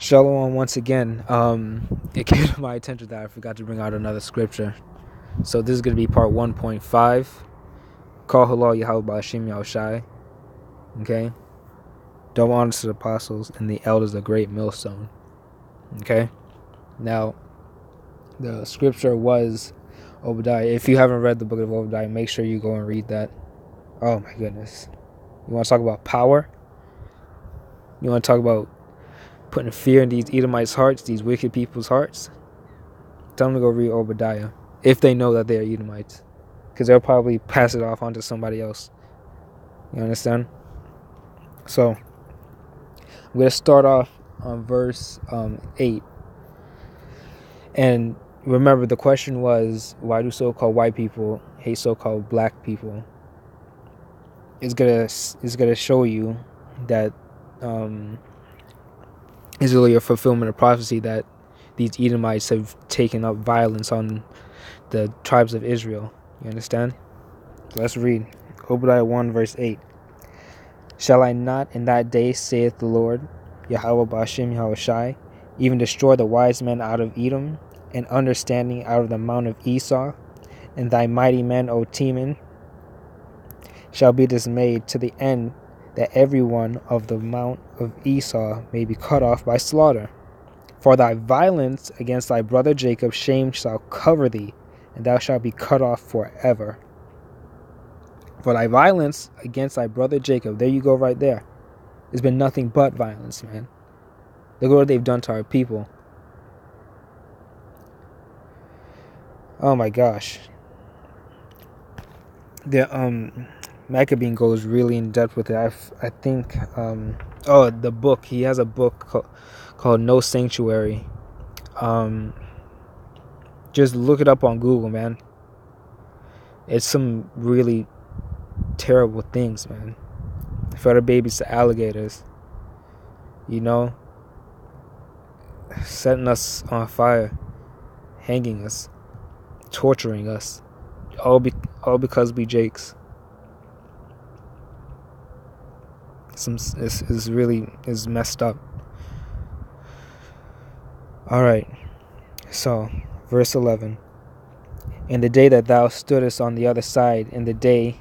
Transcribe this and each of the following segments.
Shalom once again. It came to my attention that I forgot to bring out another scripture. So this is going to be part 1.5. Call halal Yahweh Ba'ashim Yahushai. Okay? Double honor to the apostles and the elders, the great millstone. Okay? Now, the scripture was Obadiah. If you haven't read the book of Obadiah, make sure you go and read that. Oh my goodness. You want to talk about power? You want to talk about putting fear in these Edomites' hearts, these wicked people's hearts? Tell them to go read Obadiah, if they know that they are Edomites, because they'll probably pass it off onto somebody else. You understand? So, I'm going to start off on verse 8. And remember, the question was, why do so-called white people hate so-called black people? It's gonna show you that is really a fulfillment of prophecy that these Edomites have taken up violence on the tribes of Israel. You understand? Let's read Obadiah 1 verse 8. Shall I not in that day, saith the Lord, Yahweh Ba'ashim Yahushai, even destroy the wise men out of Edom, and understanding out of the mount of Esau, and thy mighty men, O Teman, shall be dismayed to the end that every one of the mount of Esau may be cut off by slaughter. For thy violence against thy brother Jacob, shame shall cover thee, and thou shalt be cut off forever. For thy violence against thy brother Jacob, there you go right there. There's been nothing but violence, man. Look at what they've done to our people. Oh my gosh. The Maccabee goes really in depth with it. I think the book. He has a book called No Sanctuary. Just look it up on Google, man. It's some really terrible things, man. Fetter babies to alligators. You know, setting us on fire, hanging us, torturing us, all because we Jakes. Is messed up. All right. So, verse 11. In the day that thou stoodest on the other side, in the day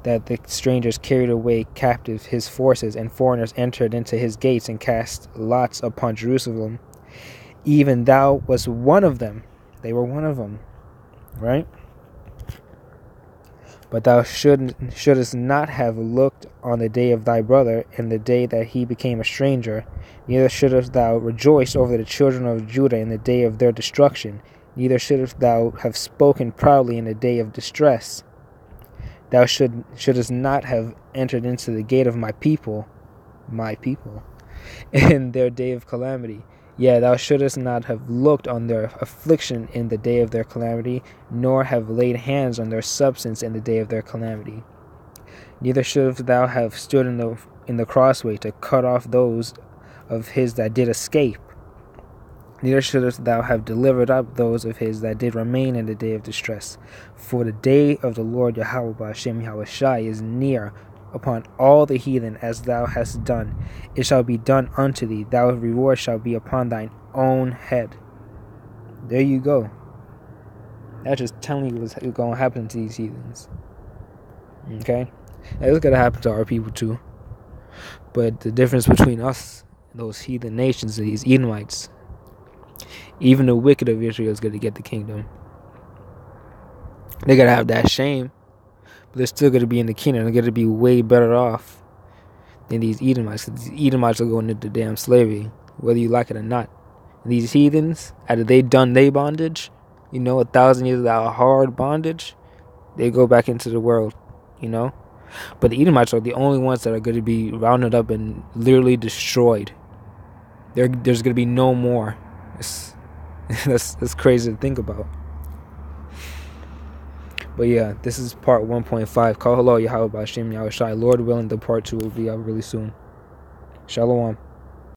that the strangers carried away captive his forces, and foreigners entered into his gates and cast lots upon Jerusalem, even thou was one of them. They were one of them, right? But thou shouldest not have looked on the day of thy brother, in the day that he became a stranger. Neither shouldest thou rejoice over the children of Judah in the day of their destruction. Neither shouldest thou have spoken proudly in the day of distress. Thou shouldest not have entered into the gate of my people, in their day of calamity. Yeah, thou shouldest not have looked on their affliction in the day of their calamity, nor have laid hands on their substance in the day of their calamity. Neither shouldst thou have stood in the crossway to cut off those of his that did escape. Neither shouldst thou have delivered up those of his that did remain in the day of distress. For the day of the Lord Yahweh Ba'ashim Yahushai is near upon all the heathen, as thou hast done. It shall be done unto thee. Thy reward shall be upon thine own head. There you go. That's just telling you what's going to happen to these heathens. Okay? And it's going to happen to our people too. But the difference between us and those heathen nations, these Edomites, even the wicked of Israel is going to get the kingdom. They're going to have that shame, but they're still going to be in the kingdom. They're going to be way better off than these Edomites. These Edomites are going into damn slavery, whether you like it or not. And these heathens, after they done their bondage, 1,000 years of that hard bondage, they go back into the world, But the Edomites are the only ones that are going to be rounded up and literally destroyed. There's going to be no more. That's crazy to think about. But yeah, this is part 1.5. Call hello Yahweh Ba'ashim Yahushai. Lord willing, the part 2 will be out really soon. Shalom.